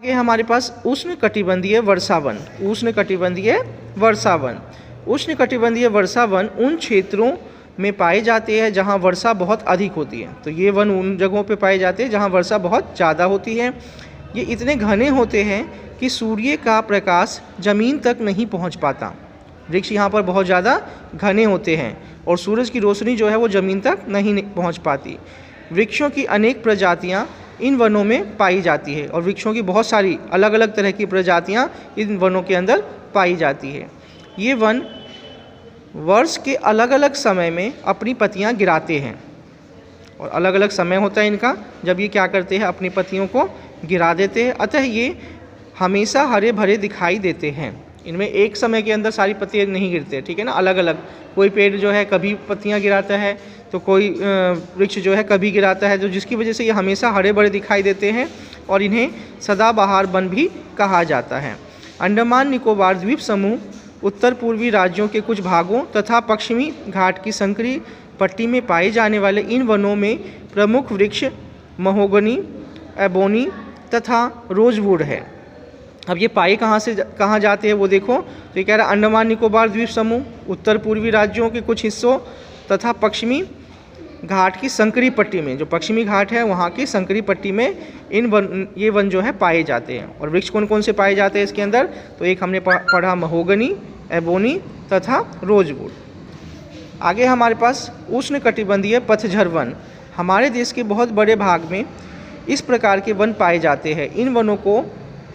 ये हमारे पास उष्णकटिबंधीय वर्षावन। उष्णकटिबंधीय वर्षावन, उष्णकटिबंधीय वर्षावन उन क्षेत्रों में पाए जाते हैं जहां वर्षा बहुत अधिक होती है। तो ये वन उन जगहों पे पाए जाते हैं जहां वर्षा बहुत ज़्यादा होती है। ये इतने घने होते हैं कि सूर्य का प्रकाश ज़मीन तक नहीं पहुंच पाता। वृक्ष यहाँ पर बहुत ज़्यादा घने होते हैं और सूरज की रोशनी जो है वो ज़मीन तक नहीं पहुँच पाती। वृक्षों की अनेक प्रजातियाँ इन वनों में पाई जाती है और वृक्षों की बहुत सारी अलग अलग तरह की प्रजातियाँ इन वनों के अंदर पाई जाती है। ये वन वर्ष के अलग अलग समय में अपनी पत्तियाँ गिराते हैं और अलग अलग समय होता है इनका जब ये क्या करते हैं, अपनी पत्तियों को गिरा देते हैं। अतः ये हमेशा हरे भरे दिखाई देते हैं। इनमें एक समय के अंदर सारी पत्तियाँ नहीं गिरते, ठीक है ना, अलग अलग। कोई पेड़ जो है कभी पत्तियाँ गिराता है तो कोई वृक्ष जो है कभी गिराता है, तो जिसकी वजह से ये हमेशा हरे भरे दिखाई देते हैं और इन्हें सदाबहार वन भी कहा जाता है। अंडमान निकोबार द्वीप समूह, उत्तर पूर्वी राज्यों के कुछ भागों तथा पश्चिमी घाट की संकरी पट्टी में पाए जाने वाले इन वनों में प्रमुख वृक्ष महोगनी, एबोनी तथा रोजवुड है। अब ये पाए कहाँ जाते हैं वो देखो। तो ये कह रहा है अंडमान निकोबार द्वीप समूह, उत्तर पूर्वी राज्यों के कुछ हिस्सों तथा पश्चिमी घाट की संकरी पट्टी में, जो पश्चिमी घाट है वहाँ की संकरी पट्टी में ये वन जो है पाए जाते हैं। और वृक्ष कौन कौन से पाए जाते हैं इसके अंदर, तो एक हमने पढ़ा महोगनी, एबोनी तथा रोजवुड। आगे हमारे पास उष्णकटिबंधीय पतझड़ वन। हमारे देश के बहुत बड़े भाग में इस प्रकार के वन पाए जाते हैं। इन वनों को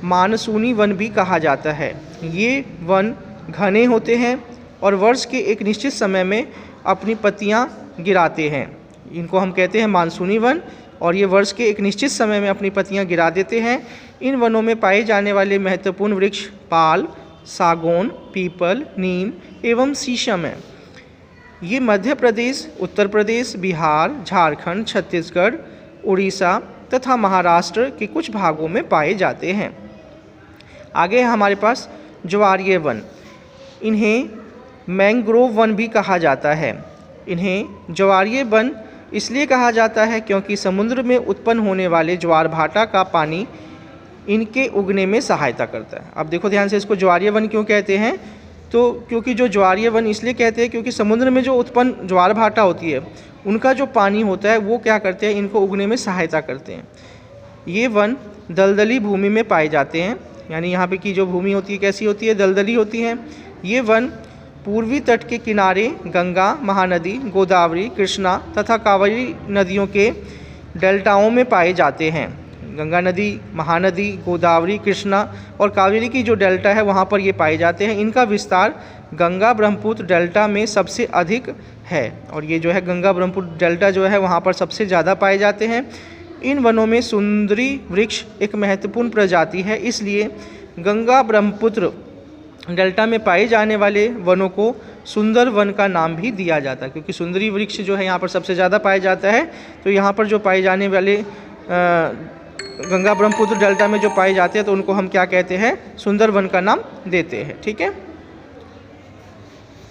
मानसूनी वन भी कहा जाता है। ये वन घने होते हैं और वर्ष के एक निश्चित समय में अपनी पत्तियां गिराते हैं। इनको हम कहते हैं मानसूनी वन और ये वर्ष के एक निश्चित समय में अपनी पत्तियां गिरा देते हैं। इन वनों में पाए जाने वाले महत्वपूर्ण वृक्ष पाल, सागौन, पीपल, नीम एवं शीशम हैं। ये मध्य प्रदेश, उत्तर प्रदेश, बिहार, झारखंड, छत्तीसगढ़, उड़ीसा तथा महाराष्ट्र के कुछ भागों में पाए जाते हैं। आगे है हमारे पास ज्वारीय वन। इन्हें मैंग्रोव वन भी कहा जाता है। इन्हें ज्वारीय वन इसलिए कहा जाता है क्योंकि समुद्र में उत्पन्न होने वाले ज्वार भाटा का पानी इनके उगने में सहायता करता है। अब देखो ध्यान से, इसको ज्वारीय वन क्यों कहते हैं, तो क्योंकि जो ज्वारीय वन इसलिए कहते हैं क्योंकि समुद्र में जो उत्पन्न ज्वार भाटा होती है उनका जो पानी होता है वो क्या करते हैं, इनको उगने में सहायता करते हैं। ये वन दलदली भूमि में पाए जाते हैं, यानी यहाँ पे की जो भूमि होती है कैसी होती है, दलदली होती है। ये वन पूर्वी तट के किनारे गंगा, महानदी, गोदावरी, कृष्णा तथा कावेरी नदियों के डेल्टाओं में पाए जाते हैं। गंगा नदी, महानदी, गोदावरी, कृष्णा और कावेरी की जो डेल्टा है वहाँ पर ये पाए जाते हैं। इनका विस्तार गंगा ब्रह्मपुत्र डेल्टा में सबसे अधिक है और ये जो है गंगा ब्रह्मपुत्र डेल्टा जो है वहाँ पर सबसे ज़्यादा पाए जाते हैं। इन वनों में सुंदरी वृक्ष एक महत्वपूर्ण प्रजाति है, इसलिए गंगा ब्रह्मपुत्र डेल्टा में पाए जाने वाले वनों को सुंदर वन का नाम भी दिया जाता है, क्योंकि सुंदरी वृक्ष जो है यहाँ पर सबसे ज़्यादा पाया जाता है। तो यहाँ पर जो पाए जाने वाले गंगा ब्रह्मपुत्र डेल्टा में जो पाए जाते हैं तो उनको हम क्या कहते हैं, सुंदर वन का नाम देते हैं। ठीक है।